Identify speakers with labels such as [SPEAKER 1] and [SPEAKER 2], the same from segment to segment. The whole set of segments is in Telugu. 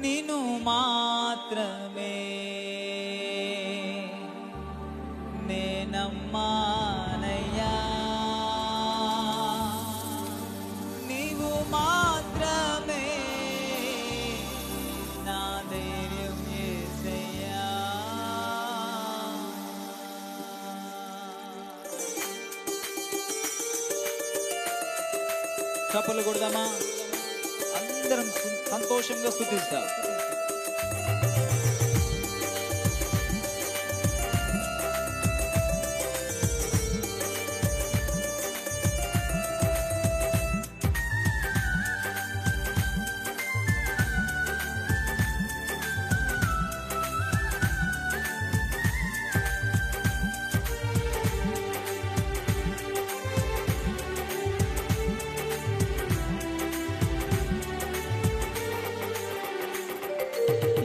[SPEAKER 1] నిన్ను మాత్రమే నేనమ్మానయ్యా, నీవు మాత్రమే నా ధైర్యం యేసయ్యా. చప్పలు కొడదామా? అందరం సంతోషంగా స్తుతిస్తాం.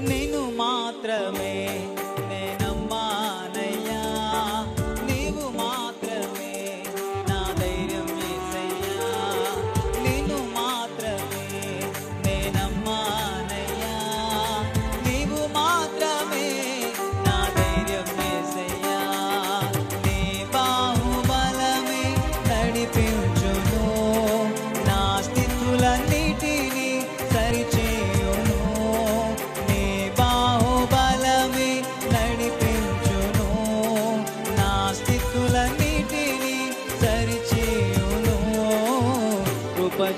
[SPEAKER 1] నిన్ను మాత్రమే నేనమ్మానయ్యా, నీవు మాత్రమే నా ధైర్యం యేసయ్యా. నిన్ను మాత్రమే నేనమ్మానయ్యా, నీవు మాత్రమే నా ధైర్యం యేసయ్యా. నీ బాహుబలమే నడిపించును, నా స్థితులన్నిటినీ సరిచేయును.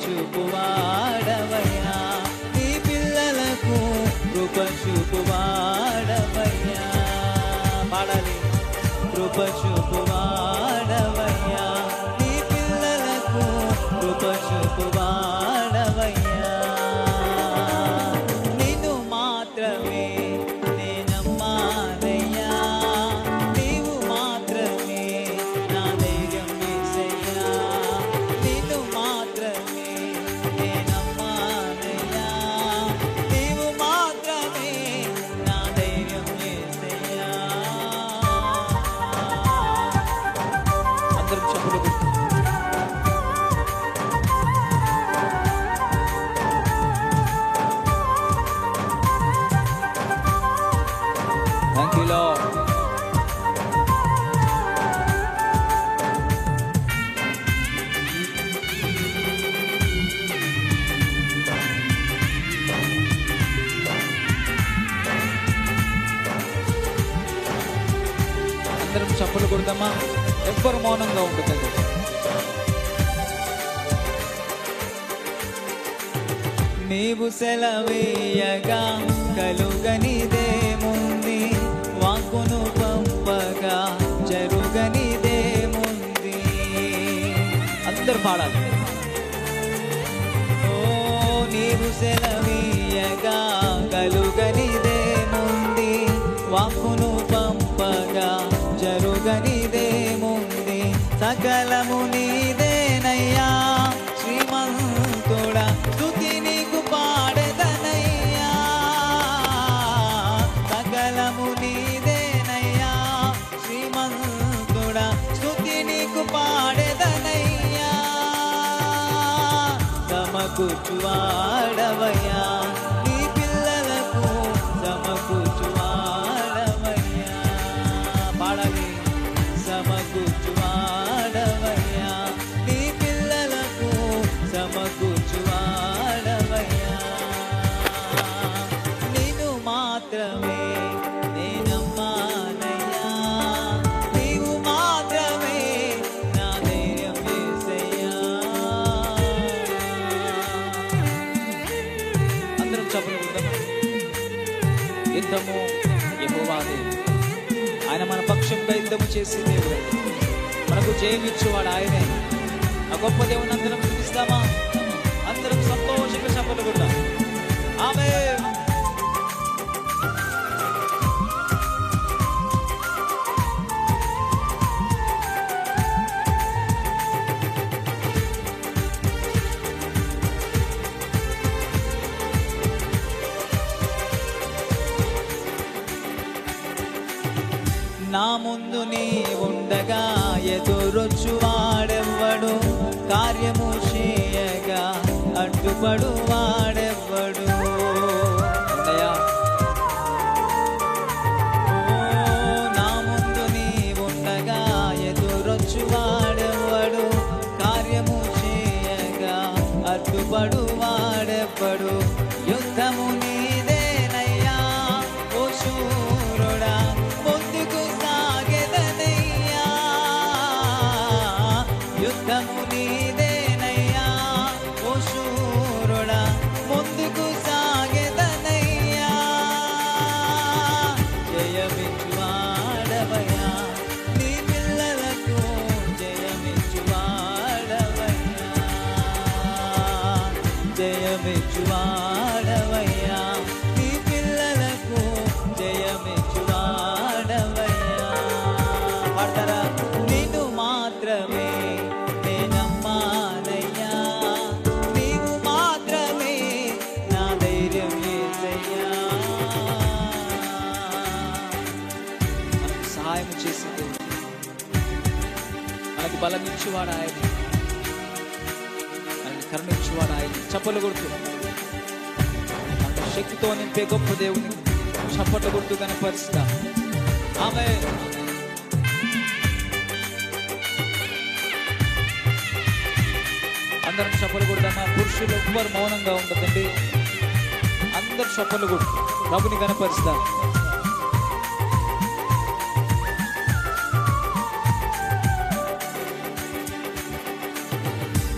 [SPEAKER 1] చూపువాడవయ్యా, నీ పిల్లలకు కృప చూపువాడవయ్యా. పాడాలి. కృప చూపువాడవయ్యా, నీ పిల్లలకు కృప చూపువాడవయ్యా. నిన్ను మాత్రమే నేనమ్మానయ్యా, నీవు మాత్రమే నా ధైర్యం యేసయ్యా. నిన్ను మాత్రమే నేనమ్మానయ్యా, నీవు మాత్రమే నా ధైర్యం యేసయ్యా. అందరం చెప్పులు థ్యాంక్ యూ లార్డ్. అందరం చప్పలు కొడదామా? ఎవ్వరు మౌనంగా ఉండదండి. నీవు సెలవేయగా కలుగనిదేముంది, వాక్కును పంపగా జరుగనిదేముంది. అందరు పాడాలి. ఓ నీవు సెలవేయగా కలుగనిదేముంది, వాక్కును పంపగా జరుగనిదేముంది. సకలము నీదేనయ్యా, శ్రీమంతుడా స్తుతి నీకు పాడెదనయ్యా. సకలము నీదేనయ్యా, శ్రీమంతుడా స్తుతి నీకు పాడెదనయ్యా. సమకూర్చువాడవయ్యా, నీ పిల్లలకు సమకూర్చువాడవయ్యా. పాడాలి. సమకూర్చువాడవయ్యా, నీ పిల్లలకు సమకూర్చువాడవయ్యా. నిన్ను మాత్రమే నేనమ్మానయ్యా, నీవు మాత్రమే నా ధైర్యం యేసయ్యా. అందరం చప్పలు కొడదామా? యుద్ధము యెహోవాదే, ఆయన మన పక్షంగా యుద్ధము చేసే దేవుడు, మనకు జయమిచ్చేవాడు ఆయనే. ఆ గొప్ప దేవుని అందరం స్తుతిస్తామా? అందరం సంతోషంగా చప్పలు కొడదాం. ఆమేన్. నా ముందు నీ ఉండగా ఎదురొచ్చు వాడెవ్వడు, కార్యము చేయగా అడ్డుపడు వాడెవ్వడు. బలమిచ్చువాడు ఆయన, మనల్ని కరుణించువాడు ఆయన. చప్పలు కొడుతూ శక్తితో నింపే గొప్ప దేవుని చప్పట్లు కొడుతూ కనపరుస్తా. ఆమేన్. అందరం చప్పలు కొడదామా? పురుషులు ఎవ్వరు మౌనంగా ఉండదండి, అందరు చప్పలు కొడుతూ ప్రభుని కనపరుస్తా.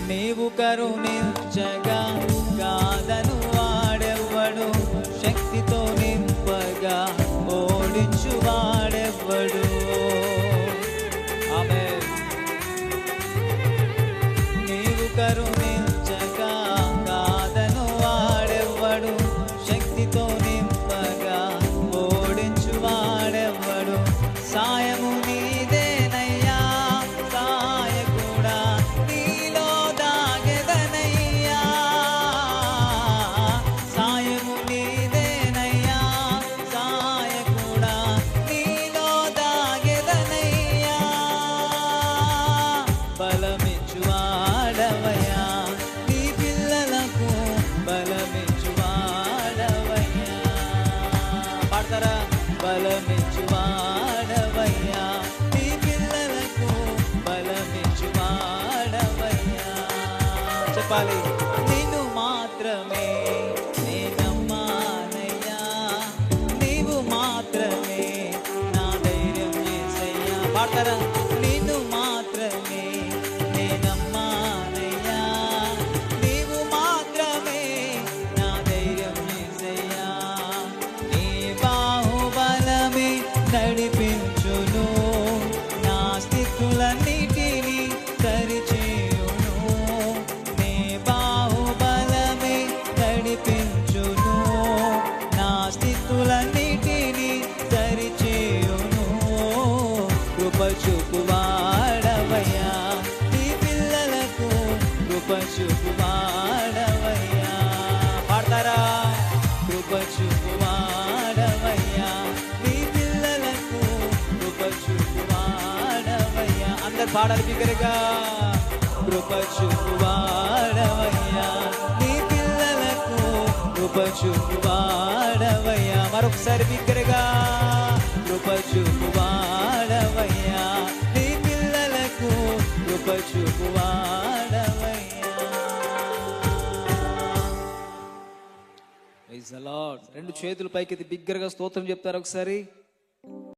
[SPEAKER 1] నీవు కరుణించగా కాదను వాడెవ్వడు, శక్తితో నింపగా ఓడించు వాడెవ్వడు. ఆమేన్. నీవు కరుణించగా కాదను వాడెవ్వడు, శక్తితో నింపగా ఓడించు వాడెవ్వడు. సాయము నీదేనయ్యా, సాయకుడా నీలో దాగెదనయ్యా. సాయము నీదేనయ్యా, సాయకుడా నీలో దాగెదనయ్యా. బలమిచ్చువాడవయ్యా, నీ పిల్లలకు బలమిచ్చువాడవయ్యా. పాడతారా? బలమిచ్చువాడవయ్యా, నీ పిల్లలకు బలమిచ్చువాడవయ్యా. చెప్పాలి. నిన్ను మాత్రమే నేనమ్మానయ్యా, నీవు మాత్రమే నా ధైర్యం యేసయ్యా. పాడతారా? నిన్ను మాత్రమే నేనమ్మానయ్యా, నీవు మాత్రమే నా ధైర్యం యేసయ్యా. నీ బాహుబలమే నడిపించును, నా స్థితులన్నిటినీ సరిచేయును. నీ బాహుబలమే నడిపించును, నా స్థితులన్నిటినీ సరిచేయును. కృప చూపువాడవయ్యా, నీ పిల్లలకు కృప చూపువాడవయ్యా. పాడతారా? కృప చూపువాడవయ్యా, నీ పిల్లలకు కృప చూపువాడవయ్యా. అందరు పాడాలి బిగ్గరగా. కృప చూపువాడవయ్యా, నీ పిల్లలకు కృప చూపువాడవయ్యా. మరొకసారి బిగ్గరగా. కృప చూపువాడవయ్యా, నీ పిల్లలకు కృప చూపువాడవయ్యా. Praise the lord. రెండు చేతులు పైకి బిగ్గరగా స్తోత్రం చెప్తారు ఒకసారి.